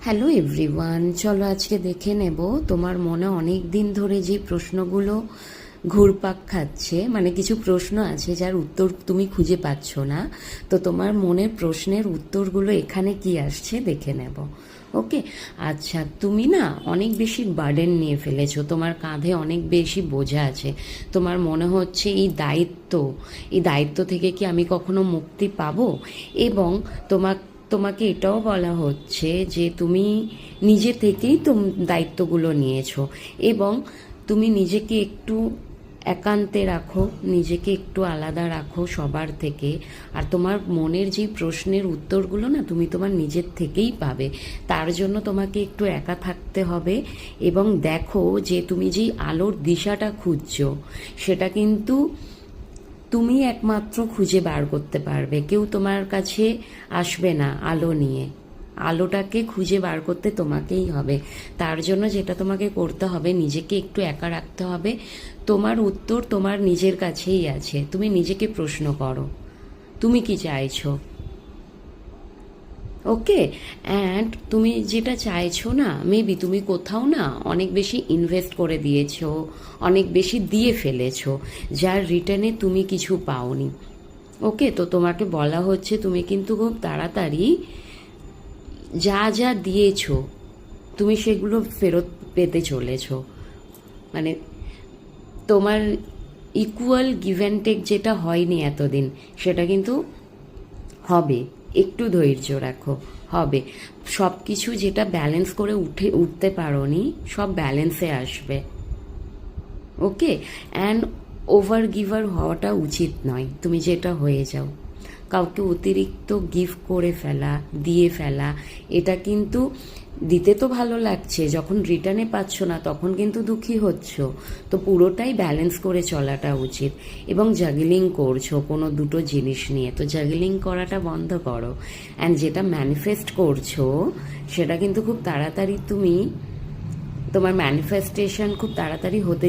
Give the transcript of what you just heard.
Hello everyone, চলো আজকে দেখে নেব তোমার মনে অনেক দিন ধরে যে প্রশ্নগুলো ঘুরপাক খাচ্ছে, মানে কিছু প্রশ্ন আছে যার উত্তর তুমি খুঁজে পাচ্ছ না। তো তোমার মনের প্রশ্নের উত্তরগুলো এখানে কি আসছে দেখে নেব। ওকে, আচ্ছা, তুমি না অনেক বেশি বার্ডেন নিয়ে ফেলেছো, তোমার কাঁধে অনেক বেশি বোঝা আছে। তোমার মনে হচ্ছে এই দায়িত্ব থেকে কি আমি কখনো মুক্তি পাবো। এবং তোমাকে এটাও বলা হচ্ছে যে তুমি নিজে থেকেই দায়িত্বগুলো নিয়েছো, এবং তুমি নিজেকে একটু একান্তে রাখো, নিজেকে একটু আলাদা রাখো সবার থেকে। আর তোমার মনের যে প্রশ্নের উত্তরগুলো না তুমি তোমার নিজের থেকেই পাবে। তার জন্য তোমাকে একটু একা থাকতে হবে, এবং দেখো যে তুমি যেই আলোর দিশাটা খুঁজছো সেটা কিন্তু তুমি একমাত্র খুঁজে বার করতে পারবে। কেউ তোমার কাছে আসবে না আলো নিয়ে। আলোটাকে খুঁজে বার করতে তোমাকেই হবে। তার জন্য যেটা তোমাকে করতে হবে, নিজেকে একটু একা রাখতে হবে। তোমার উত্তর তোমার নিজের কাছেই আছে। তুমি নিজেকে প্রশ্ন করো, তুমি কি চাইছো। ওকে, অ্যান্ড তুমি যেটা চাইছো না, মেবি তুমি কোথাও না অনেক বেশি ইনভেস্ট করে দিয়েছো, অনেক বেশি দিয়ে ফেলেছো, যার রিটার্নে তুমি কিছু পাওনি। ওকে, তো তোমাকে বলা হচ্ছে তুমি কিন্তু খুব তাড়াতাড়ি যা যা দিয়েছো তুমি সেগুলো ফেরত পেতে চলেছো। মানে তোমার ইকুয়াল গিভ অ্যান্ড টেক যেটা হয়নি এতদিন, সেটা কিন্তু হবে। একটু ধৈর্য রাখো, হবে। সব কিছু যেটা ব্যালেন্স করে উঠতে পারোনি, সব ব্যালেন্সে আসবে। ওকে, অ্যান্ড ওভার গিভার হওয়াটা উচিত নয়, তুমি যেটা হয়ে যাও। কাউকে অতিরিক্ত গিফট করে ফেলা, দিয়ে ফেলা, এটা কিন্তু দিতে তো ভালো লাগছে, যখন রিটার্নে পাচ্ছ না তখন কিন্তু দুঃখী হচ্ছ। তো পুরোটাই ব্যালেন্স করে চলাটা উচিত। এবং জাগলিং করছো কোনো দুটো জিনিস নিয়ে, তো জাগলিং করাটা বন্ধ করো। অ্যান্ড যেটা ম্যানিফেস্ট করছো সেটা কিন্তু খুব তাড়াতাড়ি তোমার ম্যানিফেস্টেশন খুব তাড়াতাড়ি হতে